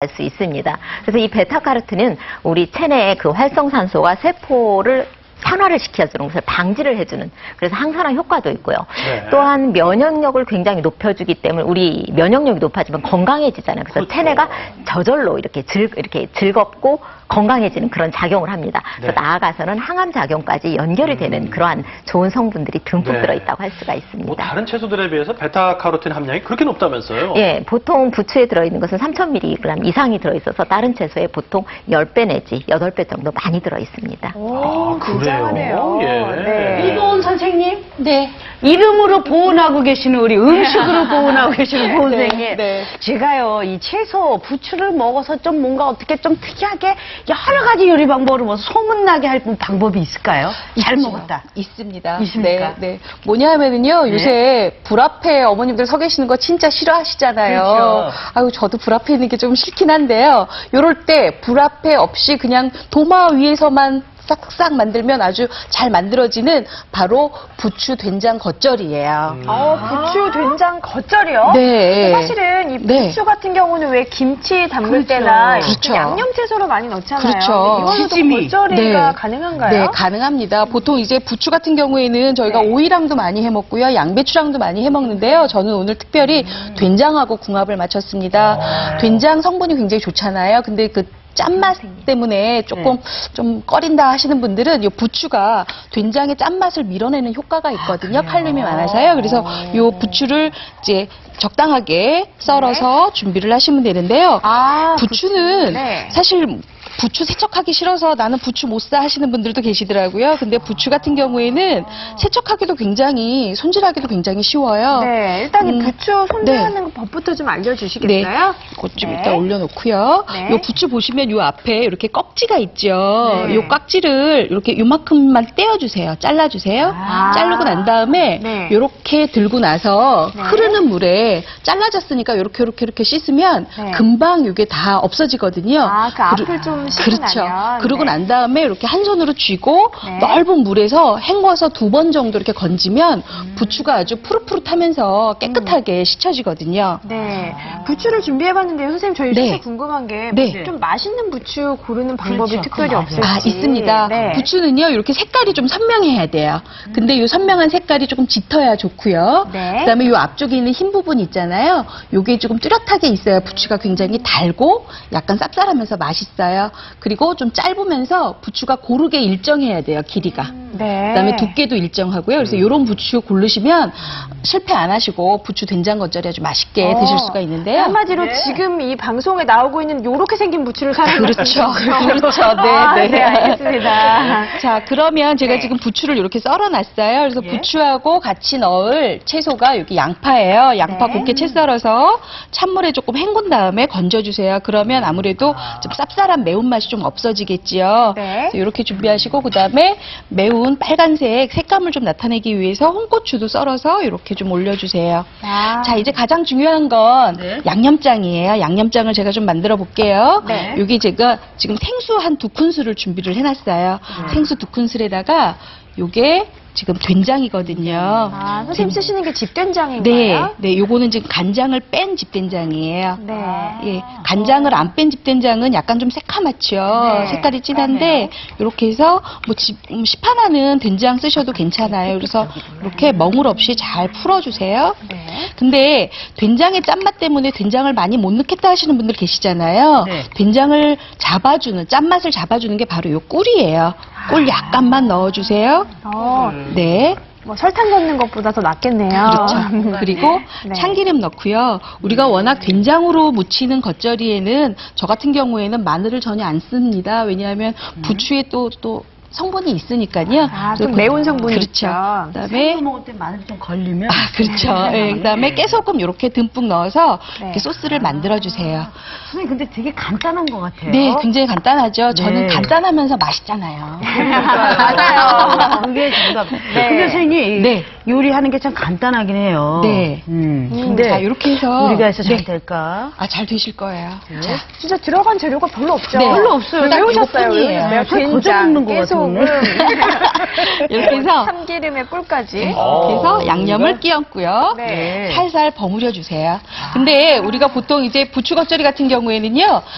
알 수 있습니다. 그래서 이 베타카로틴은 우리 체내의 그 활성산소가 세포를 산화를 시켜주는 것을 방지를 해주는, 그래서 항산화 효과도 있고요. 네. 또한 면역력을 굉장히 높여주기 때문에 우리 면역력이 높아지면 건강해지잖아요. 그래서 그렇죠. 체내가 저절로 이렇게 즐겁고 건강해지는 그런 작용을 합니다. 그래서 네. 나아가서는 항암 작용까지 연결이 되는 그러한 좋은 성분들이 듬뿍 네. 들어있다고 할 수가 있습니다. 뭐 다른 채소들에 비해서 베타카로틴 함량이 그렇게 높다면서요? 예, 보통 부추에 들어있는 것은 3000mg 이상이 들어있어서 다른 채소에 보통 10배 내지 8배 정도 많이 들어있습니다. 아, 그래요? 예. 네. 이보은 선생님? 네. 이름으로 보온하고 계시는 우리 음식으로 보온하고 계시는 보온 선생님. 네. 제가요, 이 채소, 부추를 먹어서 좀 뭔가 어떻게 좀 특이하게 여러 가지 요리 방법으로 뭐 소문나게 할 방법이 있을까요? 잘 먹었다. 있습니다. 있습니까? 네, 네. 뭐냐면요, 요새 불 앞에 어머님들 서 계시는 거 진짜 싫어하시잖아요. 그렇죠. 아유, 저도 불 앞에 있는 게 좀 싫긴 한데요. 요럴 때 불 앞에 없이 그냥 도마 위에서만 싹싹 만들면 아주 잘 만들어지는 바로 부추 된장 겉절이에요. 부추 된장 겉절이요? 네. 사실은 이 부추 같은 경우는 왜 김치 담글 그렇죠. 때나 그렇죠. 양념 채소로 많이 넣잖아요. 그렇죠. 이걸로도 겉절이가 가능한가요? 네, 가능합니다. 보통 이제 부추 같은 경우에는 저희가 오이랑도 많이 해 먹고요, 양배추랑도 많이 해 먹는데요. 저는 오늘 특별히 된장하고 궁합을 맞췄습니다. 된장 성분이 굉장히 좋잖아요. 근데 그 짠맛 때문에 조금 좀 꺼린다 하시는 분들은 이 부추가 된장의 짠맛을 밀어내는 효과가 있거든요. 칼륨이 많아서요. 그래서 이 부추를 이제 적당하게 썰어서 준비를 하시면 되는데요. 부추는 사실 부추 세척하기 싫어서 나는 부추 못 사 하시는 분들도 계시더라고요. 근데 부추 같은 경우에는 세척하기도 굉장히, 손질하기도 굉장히 쉬워요. 네, 일단 이 부추 손질하는 법부터 좀 알려주시겠어요? 네, 그것 좀 일단 올려놓고요. 네. 요 부추 보시면 요 앞에 이렇게 꺽지가 있죠. 요 깍지를 이렇게 요만큼만 떼어주세요. 잘라주세요. 자르고 난 다음에 요렇게 들고 나서 흐르는 물에 잘라졌으니까 요렇게 씻으면 금방 요게 다 없어지거든요. 그 앞을 좀 그렇죠. 그러고 난 다음에 이렇게 한 손으로 쥐고 넓은 물에서 헹궈서 2번 정도 이렇게 건지면 부추가 아주 푸릇푸릇하면서 깨끗하게 씻혀지거든요. 네. 부추를 준비해봤는데요. 선생님, 저희 진짜 궁금한 게 좀 맛있는 부추 고르는 방법이 특별히 없을지. 있습니다. 부추는요, 이렇게 색깔이 좀 선명해야 돼요. 근데 이 선명한 색깔이 조금 짙어야 좋고요. 그다음에 이 앞쪽에 있는 흰 부분 있잖아요. 요게 조금 뚜렷하게 있어야 부추가 굉장히 달고 약간 쌉쌀하면서 맛있어요. 그리고 좀 짧으면서 부추가 고르게 일정해야 돼요, 길이가. 그다음에 두께도 일정하고요. 그래서 이런 부추 고르시면 실패 안 하시고 부추 된장 겉절이 아주 맛있게 드실 수가 있는데요. 한마디로 지금 이 방송에 나오고 있는 이렇게 생긴 부추를 사는 그렇죠. 그렇죠. 네, 알겠습니다. 자, 그러면 제가 지금 부추를 이렇게 썰어놨어요. 그래서 부추하고 같이 넣을 채소가 여기 양파예요. 양파 곱게 채 썰어서 찬물에 조금 헹군 다음에 건져주세요. 그러면 아무래도 좀 쌉쌀한 매운맛이 좀 없어지겠지요. 그래서 이렇게 준비하시고 그다음에 매운 빨간색 색감을 좀 나타내기 위해서 홍고추도 썰어서 이렇게 좀 올려주세요. 자, 이제 가장 중요한 건 양념장이에요. 양념장을 제가 좀 만들어 볼게요. 여기 제가 지금 생수 한 2큰술을 준비를 해놨어요. 생수 2큰술에다가 요게 지금 된장이거든요. 선생님 쓰시는 게 집된장인가요? 네, 요거는 지금 간장을 뺀 집된장이에요. 예, 간장을 안 뺀 집된장은 약간 좀 새카맣죠. 색깔이 진한데 이렇게 해서 뭐 시판하는 된장 쓰셔도 괜찮아요. 그래서 이렇게 멍울 없이 잘 풀어주세요. 근데 된장의 짠맛 때문에 된장을 많이 못 넣겠다 하시는 분들 계시잖아요. 된장을 잡아주는, 짠맛을 잡아주는 게 바로 요 꿀이에요. 꿀 약간만 넣어주세요. 네. 뭐 설탕 넣는 것보다 더 낫겠네요. 그렇죠. 그리고 참기름 넣고요. 우리가 워낙 된장으로 무치는 겉절이에는 저 같은 경우에는 마늘을 전혀 안 씁니다. 왜냐하면 부추에 또 성분이 있으니까요. 좀 매운 성분이 그렇죠. 있죠. 그다음에 먹을 때 마늘 좀 걸리면 그렇죠. 그다음에 깨소금 이렇게 듬뿍 넣어서 이렇게 소스를 만들어 주세요. 선생님, 근데 되게 간단한 것 같아요. 네, 굉장히 간단하죠. 저는 간단하면서 맛있잖아요. 맞아요. 그게 정답. 근데 선생님, 요리하는 게 참 간단하긴 해요. 근데 자, 이렇게 해서 우리가 해서 잘 될까? 잘 되실 거예요. 진짜 들어간 재료가 별로 없죠? 별로 없어요. 왜 오셨어요? 이거뿐이에요. 된장, 먹는 것 같아요. 소금, 이렇게 해서 참기름에 꿀까지. 이렇게 해서 양념을 끼얹고요. 네. 살살 버무려 주세요. 근데 우리가 보통 이제 부추 겉절이 같은 경우에는요.